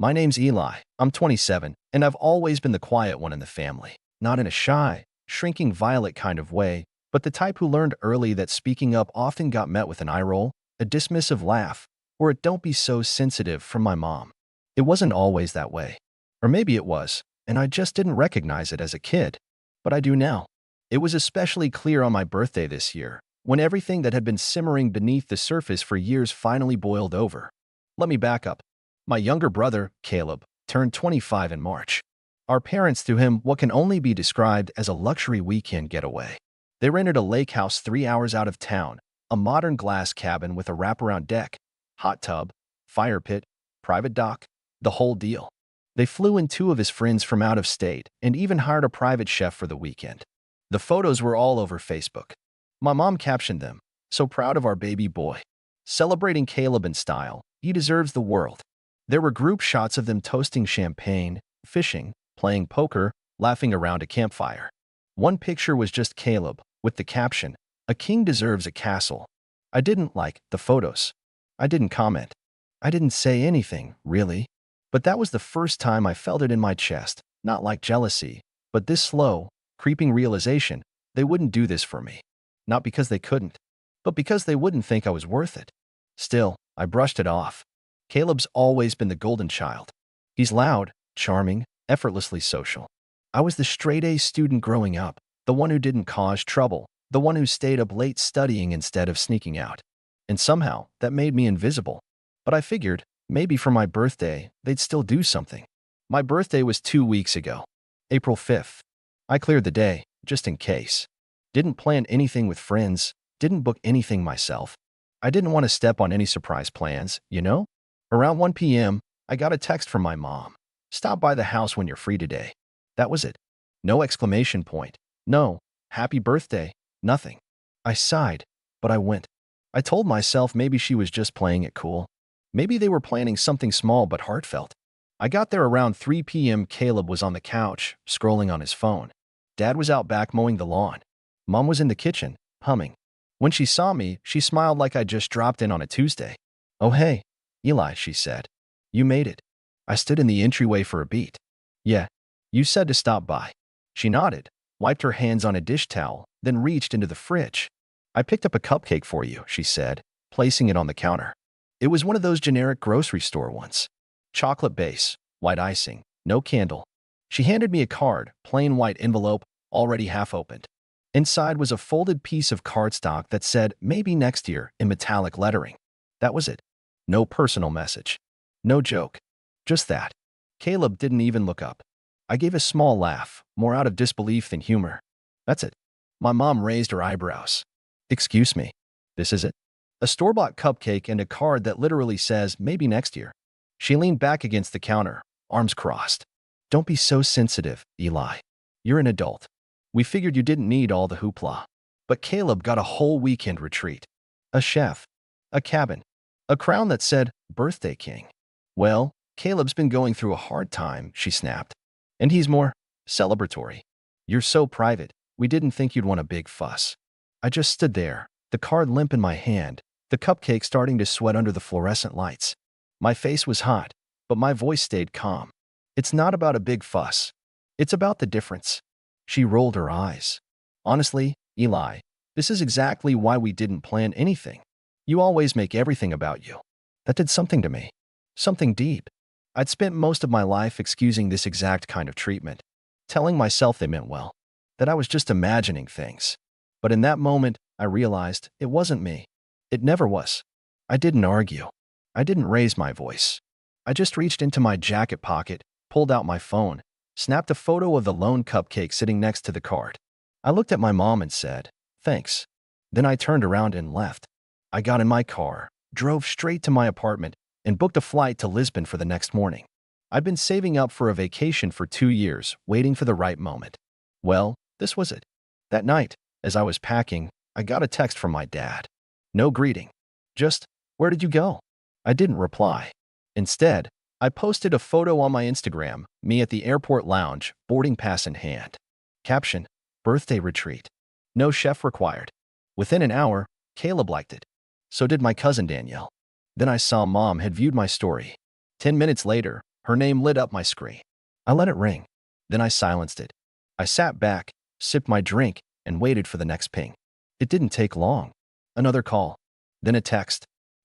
My name's Eli. I'm 27, and I've always been the quiet one in the family. Not in a shy, shrinking violet kind of way, but the type who learned early that speaking up often got met with an eye roll, a dismissive laugh, or a "don't be so sensitive" from my mom. It wasn't always that way. Or maybe it was, and I just didn't recognize it as a kid. But I do now. It was especially clear on my birthday this year, when everything that had been simmering beneath the surface for years finally boiled over. Let me back up. My younger brother, Caleb, turned 25 in March. Our parents threw him what can only be described as a luxury weekend getaway. They rented a lake house 3 hours out of town, a modern glass cabin with a wraparound deck, hot tub, fire pit, private dock, the whole deal. They flew in two of his friends from out of state and even hired a private chef for the weekend. The photos were all over Facebook. My mom captioned them, "So proud of our baby boy. Celebrating Caleb in style. He deserves the world." There were group shots of them toasting champagne, fishing, playing poker, laughing around a campfire. One picture was just Caleb, with the caption, "A king deserves a castle." I didn't like the photos. I didn't comment. I didn't say anything, really. But that was the first time I felt it in my chest, not like jealousy, but this slow, creeping realization they wouldn't do this for me. Not because they couldn't, but because they wouldn't think I was worth it. Still, I brushed it off. Caleb's always been the golden child. He's loud, charming, effortlessly social. I was the straight-A student growing up, the one who didn't cause trouble, the one who stayed up late studying instead of sneaking out. And somehow, that made me invisible. But I figured, maybe for my birthday, they'd still do something. My birthday was 2 weeks ago, April 5th. I cleared the day, just in case. Didn't plan anything with friends, didn't book anything myself. I didn't want to step on any surprise plans, you know? Around 1 p.m., I got a text from my mom. "Stop by the house when you're free today." That was it. No exclamation point. No, "Happy birthday," nothing. I sighed, but I went. I told myself maybe she was just playing it cool. Maybe they were planning something small but heartfelt. I got there around 3 p.m. Caleb was on the couch, scrolling on his phone. Dad was out back mowing the lawn. Mom was in the kitchen, humming. When she saw me, she smiled like I just dropped in on a Tuesday. "Oh hey, Eli," she said. "You made it." I stood in the entryway for a beat. "Yeah, you said to stop by." She nodded, wiped her hands on a dish towel, then reached into the fridge. "I picked up a cupcake for you," she said, placing it on the counter. It was one of those generic grocery store ones. Chocolate base, white icing, no candle. She handed me a card, plain white envelope, already half opened. Inside was a folded piece of cardstock that said, "Maybe next year," in metallic lettering. That was it. No personal message. No joke. Just that. Caleb didn't even look up. I gave a small laugh, more out of disbelief than humor. "That's it." My mom raised her eyebrows. "Excuse me. This is it?" A store-bought cupcake and a card that literally says, "Maybe next year." She leaned back against the counter, arms crossed. "Don't be so sensitive, Eli. You're an adult. We figured you didn't need all the hoopla." But Caleb got a whole weekend retreat. A chef. A cabin. A crown that said, "Birthday King." "Well, Caleb's been going through a hard time," she snapped. "And he's more celebratory. You're so private, we didn't think you'd want a big fuss." I just stood there, the card limp in my hand, the cupcake starting to sweat under the fluorescent lights. My face was hot, but my voice stayed calm. "It's not about a big fuss. It's about the difference." She rolled her eyes. "Honestly, Eli, this is exactly why we didn't plan anything. You always make everything about you." That did something to me. Something deep. I'd spent most of my life excusing this exact kind of treatment, telling myself they meant well, that I was just imagining things. But in that moment, I realized it wasn't me. It never was. I didn't argue. I didn't raise my voice. I just reached into my jacket pocket, pulled out my phone, snapped a photo of the lone cupcake sitting next to the card. I looked at my mom and said, "Thanks." Then I turned around and left. I got in my car, drove straight to my apartment, and booked a flight to Lisbon for the next morning. I'd been saving up for a vacation for 2 years, waiting for the right moment. Well, this was it. That night, as I was packing, I got a text from my dad. No greeting. Just, "Where did you go?" I didn't reply. Instead, I posted a photo on my Instagram, me at the airport lounge, boarding pass in hand. Caption, "Birthday retreat. No chef required." Within an hour, Caleb liked it. So did my cousin Danielle. Then I saw Mom had viewed my story. 10 minutes later, Her name lit up my screen. I let it ring. Then I silenced it. I sat back, sipped my drink, and waited for the next ping. It didn't take long. Another call. Then a text.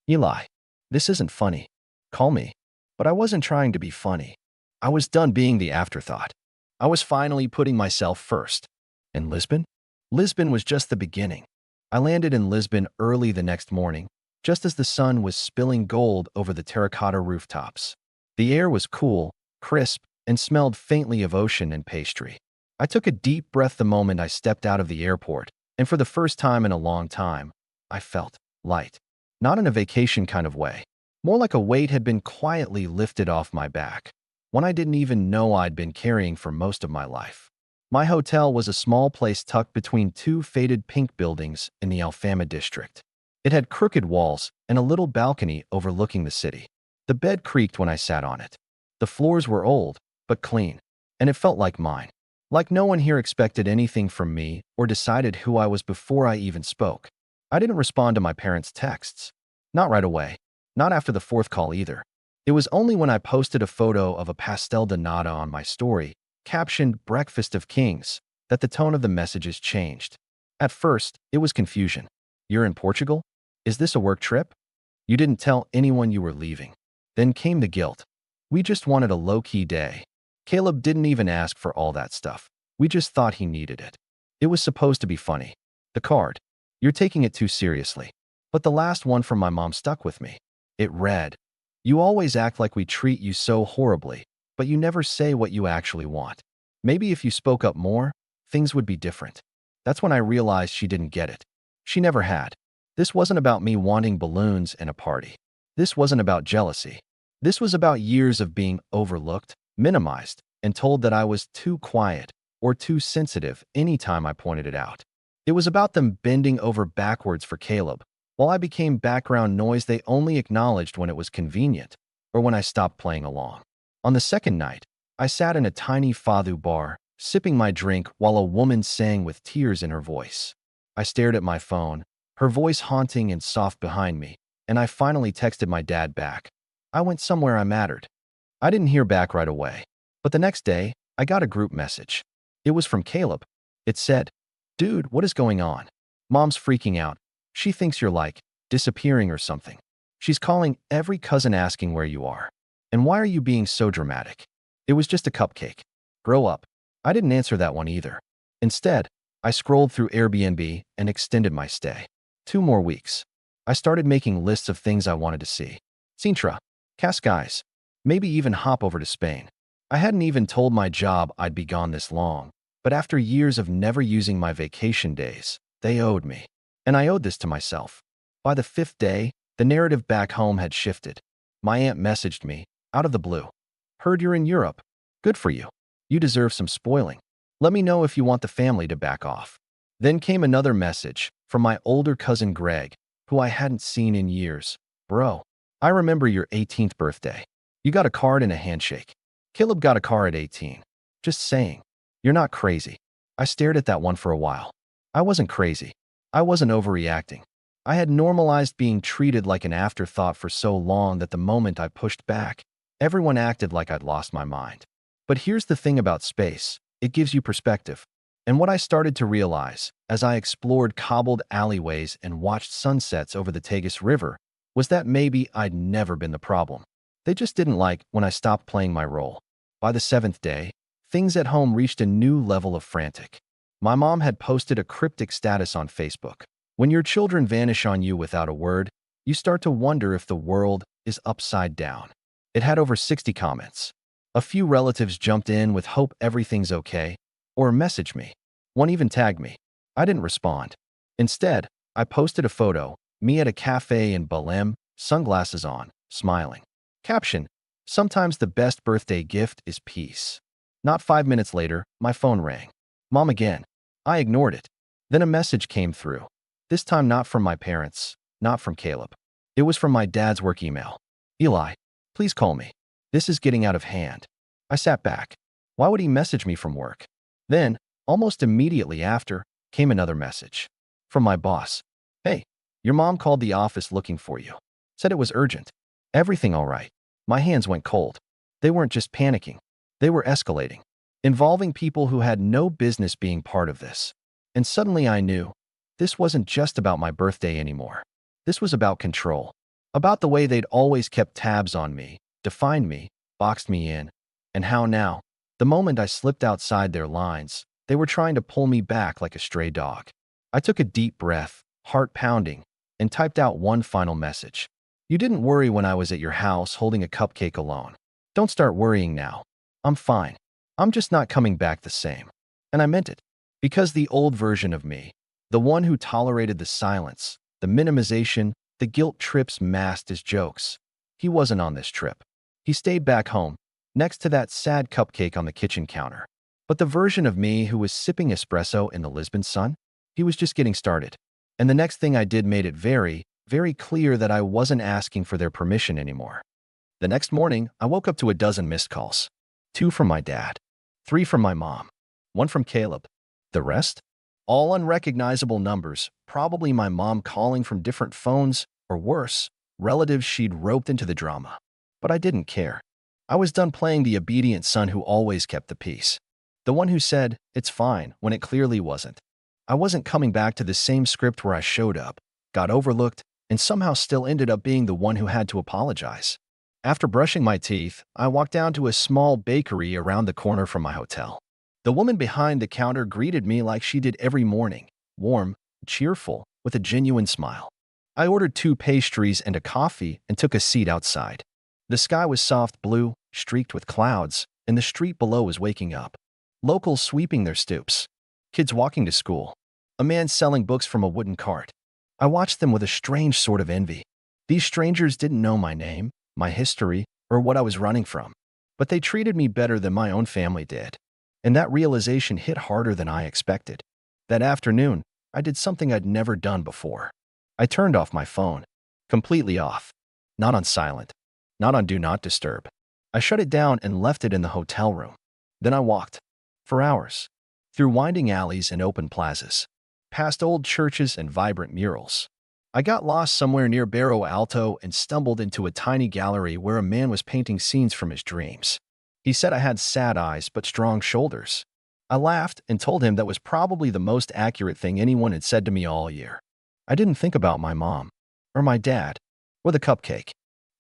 Eli, this isn't funny. Call me. But I wasn't trying to be funny. I was done being the afterthought. I was finally putting myself first. And Lisbon? Lisbon was just the beginning. I landed in Lisbon early the next morning, just as the sun was spilling gold over the terracotta rooftops. The air was cool, crisp, and smelled faintly of ocean and pastry. I took a deep breath the moment I stepped out of the airport, and for the first time in a long time, I felt light. Not in a vacation kind of way. More like a weight had been quietly lifted off my back, one I didn't even know I'd been carrying for most of my life. My hotel was a small place tucked between two faded pink buildings in the Alfama district. It had crooked walls and a little balcony overlooking the city. The bed creaked when I sat on it. The floors were old, but clean, and it felt like mine. Like no one here expected anything from me or decided who I was before I even spoke. I didn't respond to my parents' texts. Not right away. Not after the fourth call either. It was only when I posted a photo of a pastel de nata on my story, captioned Breakfast of Kings, that the tone of the messages changed. At first, it was confusion. You're in Portugal? Is this a work trip? You didn't tell anyone you were leaving. Then came the guilt. We just wanted a low-key day. Caleb didn't even ask for all that stuff. We just thought he needed it. It was supposed to be funny. The card. You're taking it too seriously. But the last one from my mom stuck with me. It read, you always act like we treat you so horribly, but you never say what you actually want. Maybe if you spoke up more, things would be different. That's when I realized she didn't get it. She never had. This wasn't about me wanting balloons and a party. This wasn't about jealousy. This was about years of being overlooked, minimized, and told that I was too quiet or too sensitive anytime I pointed it out. It was about them bending over backwards for Caleb, while I became background noise they only acknowledged when it was convenient or when I stopped playing along. On the second night, I sat in a tiny fado bar, sipping my drink while a woman sang with tears in her voice. I stared at my phone, her voice haunting and soft behind me, and I finally texted my dad back. I went somewhere I mattered. I didn't hear back right away, but the next day, I got a group message. It was from Caleb. It said, dude, what is going on? Mom's freaking out. She thinks you're like, disappearing or something. She's calling every cousin asking where you are. And why are you being so dramatic? It was just a cupcake. Grow up. I didn't answer that one either. Instead, I scrolled through Airbnb and extended my stay. 2 more weeks. I started making lists of things I wanted to see. Sintra, Cascais, maybe even hop over to Spain. I hadn't even told my job I'd be gone this long, but after years of never using my vacation days, they owed me. And I owed this to myself. By the 5th day, the narrative back home had shifted. My aunt messaged me, out of the blue. Heard you're in Europe. Good for you. You deserve some spoiling. Let me know if you want the family to back off. Then came another message from my older cousin Greg, who I hadn't seen in years. Bro, I remember your 18th birthday. You got a card and a handshake. Caleb got a car at 18. Just saying. You're not crazy. I stared at that one for a while. I wasn't crazy. I wasn't overreacting. I had normalized being treated like an afterthought for so long that the moment I pushed back, everyone acted like I'd lost my mind. But here's the thing about space. It gives you perspective. And what I started to realize, as I explored cobbled alleyways and watched sunsets over the Tagus River, was that maybe I'd never been the problem. They just didn't like when I stopped playing my role. By the 7th day, things at home reached a new level of frantic. My mom had posted a cryptic status on Facebook. When your children vanish on you without a word, you start to wonder if the world is upside down. It had over 60 comments. A few relatives jumped in with hope everything's okay, or messaged me. One even tagged me. I didn't respond. Instead, I posted a photo, me at a cafe in Belém, sunglasses on, smiling. Caption, sometimes the best birthday gift is peace. Not 5 minutes later, my phone rang. Mom again. I ignored it. Then a message came through. This time not from my parents, not from Caleb. It was from my dad's work email. Eli, please call me. This is getting out of hand. I sat back. Why would he message me from work? Then, almost immediately after, came another message. From my boss. Hey, your mom called the office looking for you. Said it was urgent. Everything all right? My hands went cold. They weren't just panicking. They were escalating, involving people who had no business being part of this. And suddenly I knew this wasn't just about my birthday anymore. This was about control, about the way they'd always kept tabs on me, defined me, boxed me in, and how now, the moment I slipped outside their lines, they were trying to pull me back like a stray dog. I took a deep breath, heart pounding, and typed out one final message. You didn't worry when I was at your house holding a cupcake alone. Don't start worrying now. I'm fine. I'm just not coming back the same. And I meant it. Because the old version of me, the one who tolerated the silence, the minimization, the guilt trips masked as jokes, he wasn't on this trip. He stayed back home, next to that sad cupcake on the kitchen counter. But the version of me who was sipping espresso in the Lisbon sun, he was just getting started. And the next thing I did made it very, very clear that I wasn't asking for their permission anymore. The next morning, I woke up to a dozen missed calls. 2 from my dad, 3 from my mom, 1 from Caleb. The rest? All unrecognizable numbers, probably my mom calling from different phones, or worse, relatives she'd roped into the drama. But I didn't care. I was done playing the obedient son who always kept the peace. The one who said, "It's fine," when it clearly wasn't. I wasn't coming back to the same script where I showed up, got overlooked, and somehow still ended up being the one who had to apologize. After brushing my teeth, I walked down to a small bakery around the corner from my hotel. The woman behind the counter greeted me like she did every morning, warm, cheerful, with a genuine smile. I ordered 2 pastries and a coffee and took a seat outside. The sky was soft blue, streaked with clouds, and the street below was waking up. Locals sweeping their stoops, kids walking to school, a man selling books from a wooden cart. I watched them with a strange sort of envy. These strangers didn't know my name, my history, or what I was running from, but they treated me better than my own family did. And that realization hit harder than I expected. That afternoon, I did something I'd never done before. I turned off my phone. Completely off. Not on silent. Not on do not disturb. I shut it down and left it in the hotel room. Then I walked. For hours. Through winding alleys and open plazas. Past old churches and vibrant murals. I got lost somewhere near Barrio Alto and stumbled into a tiny gallery where a man was painting scenes from his dreams. He said I had sad eyes but strong shoulders. I laughed and told him that was probably the most accurate thing anyone had said to me all year. I didn't think about my mom, or my dad, or the cupcake,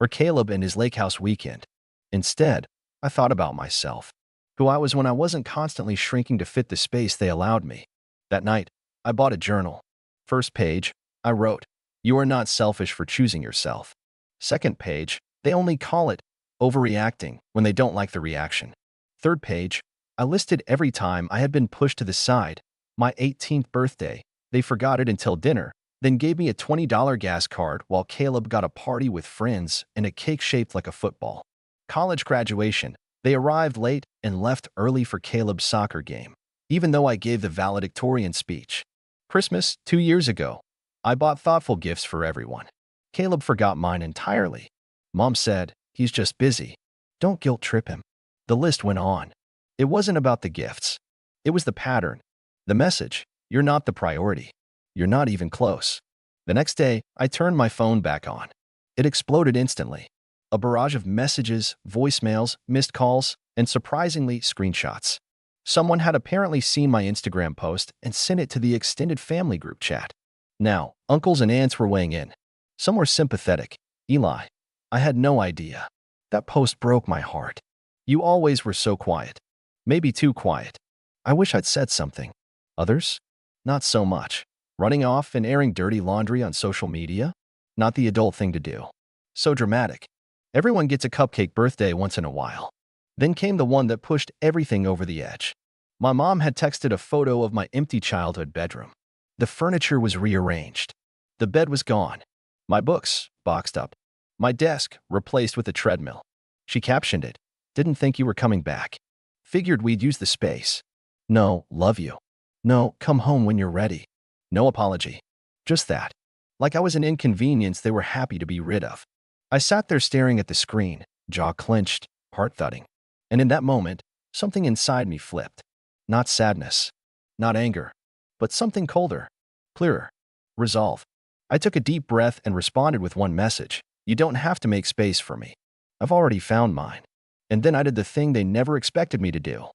or Caleb and his lake house weekend. Instead, I thought about myself, who I was when I wasn't constantly shrinking to fit the space they allowed me. That night, I bought a journal. First page, I wrote, "You are not selfish for choosing yourself." Second page, they only call it overreacting when they don't like the reaction. Third page, I listed every time I had been pushed to the side. My 18th birthday, they forgot it until dinner, then gave me a $20 gas card while Caleb got a party with friends and a cake shaped like a football. College graduation, they arrived late and left early for Caleb's soccer game, even though I gave the valedictorian speech. Christmas, 2 years ago, I bought thoughtful gifts for everyone. Caleb forgot mine entirely. Mom said, "He's just busy. Don't guilt trip him." The list went on. It wasn't about the gifts. It was the pattern. The message, "You're not the priority. You're not even close." The next day, I turned my phone back on. It exploded instantly. A barrage of messages, voicemails, missed calls, and surprisingly, screenshots. Someone had apparently seen my Instagram post and sent it to the extended family group chat. Now, uncles and aunts were weighing in. Some were sympathetic. "Eli, I had no idea. That post broke my heart. You always were so quiet. Maybe too quiet. I wish I'd said something." Others? Not so much. Running off and airing dirty laundry on social media? Not the adult thing to do. So dramatic. Everyone gets a cupcake birthday once in a while. Then came the one that pushed everything over the edge. My mom had texted a photo of my empty childhood bedroom. The furniture was rearranged. The bed was gone. My books, boxed up. My desk, replaced with a treadmill. She captioned it, "Didn't think you were coming back. Figured we'd use the space. No, love you. No, come home when you're ready." No apology. Just that. Like I was an inconvenience they were happy to be rid of. I sat there staring at the screen, jaw clenched, heart thudding. And in that moment, something inside me flipped. Not sadness. Not anger. But something colder. Clearer. Resolve. I took a deep breath and responded with one message. "You don't have to make space for me. I've already found mine." And then I did the thing they never expected me to do.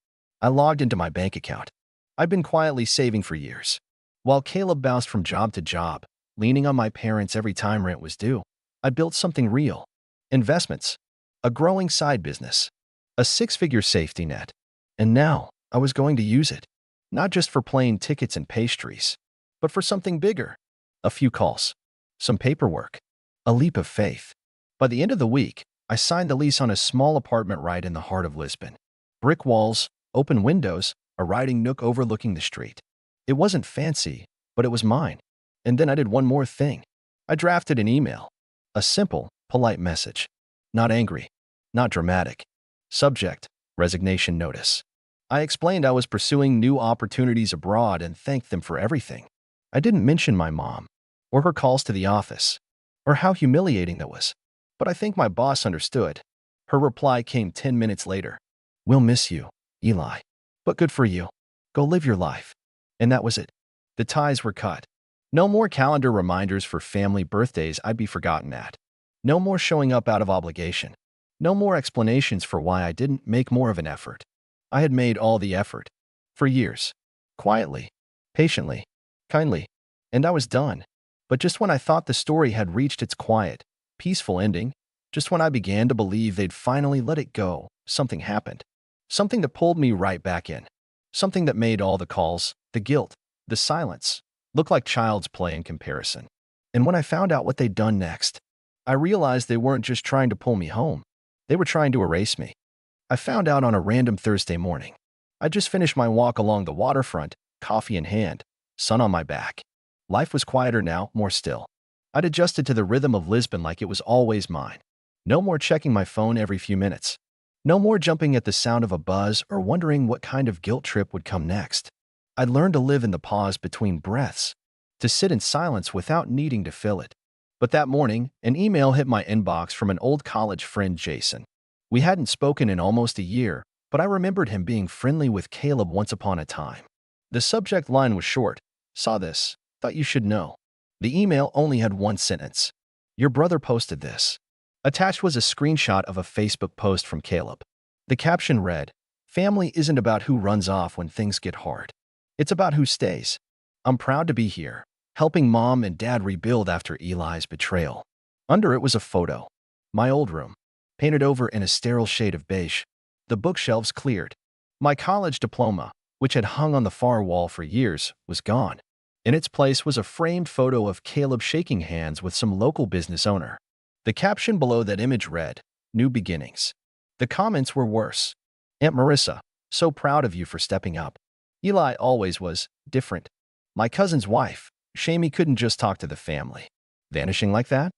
I logged into my bank account. I'd been quietly saving for years. While Caleb bounced from job to job, leaning on my parents every time rent was due, I built something real. Investments. A growing side business. A six-figure safety net. And now, I was going to use it. Not just for plane tickets and pastries, but for something bigger. A few calls. Some paperwork. A leap of faith. By the end of the week, I signed the lease on a small apartment right in the heart of Lisbon. Brick walls, open windows, a writing nook overlooking the street. It wasn't fancy, but it was mine. And then I did one more thing. I drafted an email. A simple, polite message. Not angry. Not dramatic. Subject, resignation notice. I explained I was pursuing new opportunities abroad and thanked them for everything. I didn't mention my mom, or her calls to the office, or how humiliating that was. But I think my boss understood. Her reply came 10 minutes later. We'll miss you, Eli. But good for you. Go live your life. And that was it. The ties were cut. No more calendar reminders for family birthdays I'd be forgotten at. No more showing up out of obligation. No more explanations for why I didn't make more of an effort. I had made all the effort. For years. Quietly. Patiently. Kindly. And I was done. But just when I thought the story had reached its quiet, peaceful ending, just when I began to believe they'd finally let it go, something happened. Something that pulled me right back in. Something that made all the calls, the guilt, the silence, look like child's play in comparison. And when I found out what they'd done next, I realized they weren't just trying to pull me home. They were trying to erase me. I found out on a random Thursday morning. I just finished my walk along the waterfront, coffee in hand, sun on my back. Life was quieter now, more still. I'd adjusted to the rhythm of Lisbon like it was always mine. No more checking my phone every few minutes. No more jumping at the sound of a buzz or wondering what kind of guilt trip would come next. I'd learned to live in the pause between breaths, to sit in silence without needing to fill it. But that morning, an email hit my inbox from an old college friend, Jason. We hadn't spoken in almost a year, but I remembered him being friendly with Caleb once upon a time. The subject line was short. Saw this. Thought you should know. The email only had one sentence. Your brother posted this. Attached was a screenshot of a Facebook post from Caleb. The caption read, Family isn't about who runs off when things get hard. It's about who stays. I'm proud to be here, helping Mom and Dad rebuild after Eli's betrayal. Under it was a photo. My old room, painted over in a sterile shade of beige. The bookshelves cleared. My college diploma, which had hung on the far wall for years, was gone. In its place was a framed photo of Caleb shaking hands with some local business owner. The caption below that image read, New Beginnings. The comments were worse. Aunt Marissa, so proud of you for stepping up. Eli always was different. My cousin's wife, shame he couldn't just talk to the family. Vanishing like that?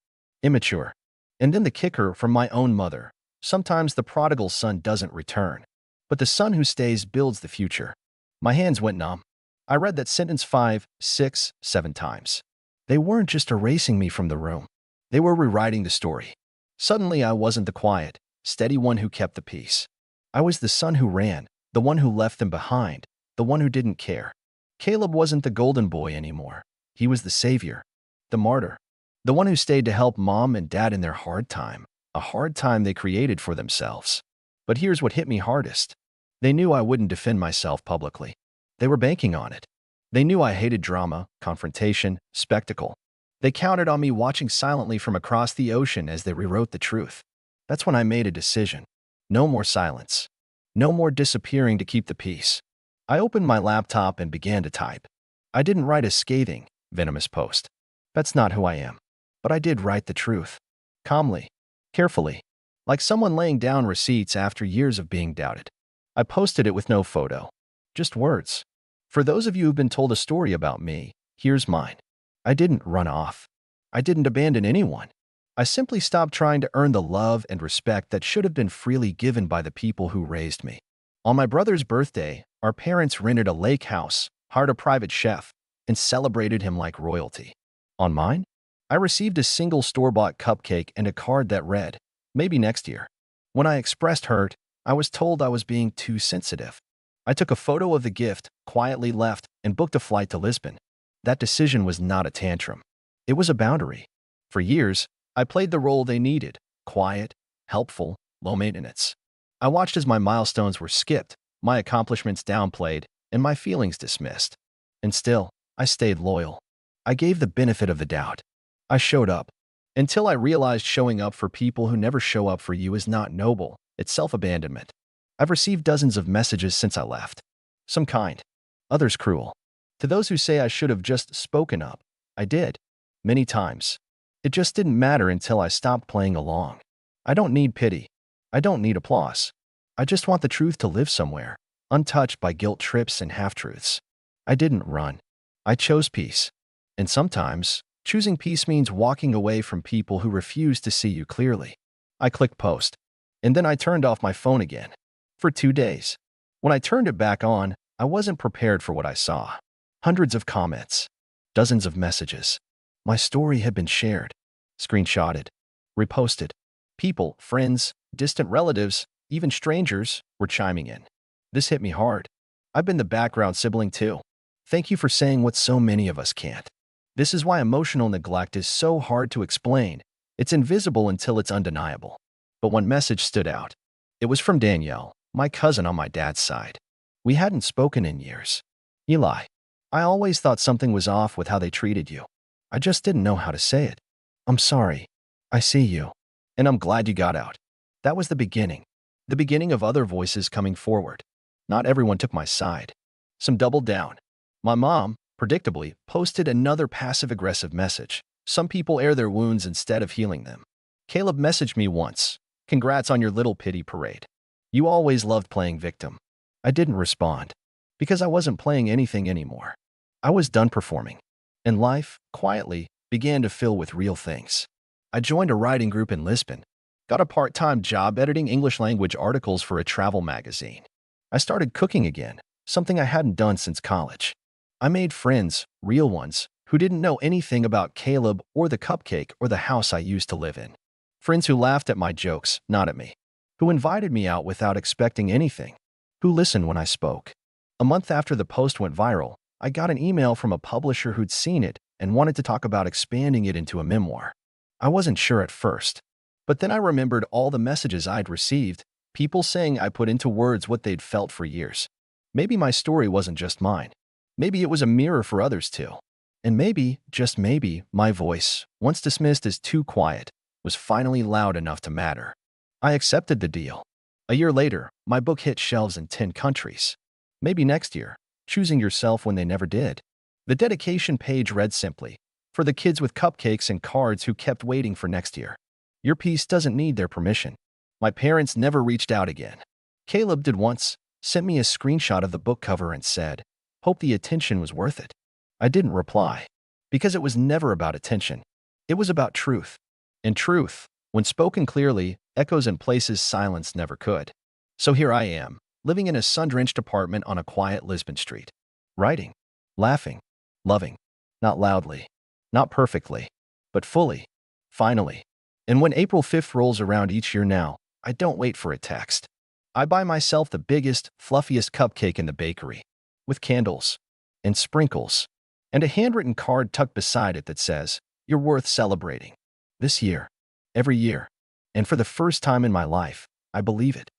Immature. And then the kicker from my own mother. Sometimes the prodigal son doesn't return, but the son who stays builds the future. My hands went numb. I read that sentence 5, 6, 7 times. They weren't just erasing me from the room. They were rewriting the story. Suddenly I wasn't the quiet, steady one who kept the peace. I was the son who ran, the one who left them behind, the one who didn't care. Caleb wasn't the golden boy anymore. He was the savior, the martyr, the one who stayed to help Mom and Dad in their hard time, a hard time they created for themselves. But here's what hit me hardest. They knew I wouldn't defend myself publicly. They were banking on it. They knew I hated drama, confrontation, spectacle. They counted on me watching silently from across the ocean as they rewrote the truth. That's when I made a decision. No more silence. No more disappearing to keep the peace. I opened my laptop and began to type. I didn't write a scathing, venomous post. That's not who I am. But I did write the truth. Calmly. Carefully. Like someone laying down receipts after years of being doubted. I posted it with no photo. Just words. For those of you who've been told a story about me, here's mine. I didn't run off. I didn't abandon anyone. I simply stopped trying to earn the love and respect that should have been freely given by the people who raised me. On my brother's birthday, our parents rented a lake house, hired a private chef, and celebrated him like royalty. On mine, I received a single store-bought cupcake and a card that read, maybe next year. When I expressed hurt, I was told I was being too sensitive. I took a photo of the gift, quietly left, and booked a flight to Lisbon. That decision was not a tantrum. It was a boundary. For years, I played the role they needed, quiet, helpful, low maintenance. I watched as my milestones were skipped, my accomplishments downplayed, and my feelings dismissed. And still, I stayed loyal. I gave the benefit of the doubt. I showed up. Until I realized showing up for people who never show up for you is not noble, it's self-abandonment. I've received dozens of messages since I left. Some kind, others cruel. To those who say I should have just spoken up, I did. Many times. It just didn't matter until I stopped playing along. I don't need pity. I don't need applause. I just want the truth to live somewhere, untouched by guilt trips and half-truths. I didn't run. I chose peace. And sometimes, choosing peace means walking away from people who refuse to see you clearly. I clicked post. And then I turned off my phone again. For 2 days. When I turned it back on, I wasn't prepared for what I saw. Hundreds of comments. Dozens of messages. My story had been shared, screenshotted, reposted. People, friends, distant relatives, even strangers, were chiming in. This hit me hard. I've been the background sibling too. Thank you for saying what so many of us can't. This is why emotional neglect is so hard to explain. It's invisible until it's undeniable. But one message stood out. It was from Danielle, my cousin on my dad's side. We hadn't spoken in years. Eli, I always thought something was off with how they treated you. I just didn't know how to say it. I'm sorry. I see you. And I'm glad you got out. That was the beginning. The beginning of other voices coming forward. Not everyone took my side. Some doubled down. My mom, predictably, posted another passive-aggressive message. Some people air their wounds instead of healing them. Caleb messaged me once. Congrats on your little pity parade. You always loved playing victim. I didn't respond. Because I wasn't playing anything anymore. I was done performing. And life, quietly, began to fill with real things. I joined a writing group in Lisbon. Got a part-time job editing English-language articles for a travel magazine. I started cooking again, something I hadn't done since college. I made friends, real ones, who didn't know anything about Caleb or the Cupcake or the house I used to live in. Friends who laughed at my jokes, not at me. Who invited me out without expecting anything. Who listened when I spoke. A month after the post went viral, I got an email from a publisher who'd seen it and wanted to talk about expanding it into a memoir. I wasn't sure at first. But then I remembered all the messages I'd received, people saying I put into words what they'd felt for years. Maybe my story wasn't just mine. Maybe it was a mirror for others too. And maybe, just maybe, my voice, once dismissed as too quiet, was finally loud enough to matter. I accepted the deal. A year later, my book hit shelves in 10 countries. Maybe next year, choosing yourself when they never did. The dedication page read simply, for the kids with cupcakes and cards who kept waiting for next year. Your piece doesn't need their permission. My parents never reached out again. Caleb did once, sent me a screenshot of the book cover and said, hope the attention was worth it. I didn't reply, because it was never about attention. It was about truth. And truth, when spoken clearly, echoes in places silence never could. So here I am, living in a sun-drenched apartment on a quiet Lisbon street. Writing, laughing, loving, not loudly, not perfectly, but fully, finally. And when April 5th rolls around each year now, I don't wait for a text. I buy myself the biggest, fluffiest cupcake in the bakery, with candles, and sprinkles, and a handwritten card tucked beside it that says, you're worth celebrating. This year, every year, and for the first time in my life, I believe it.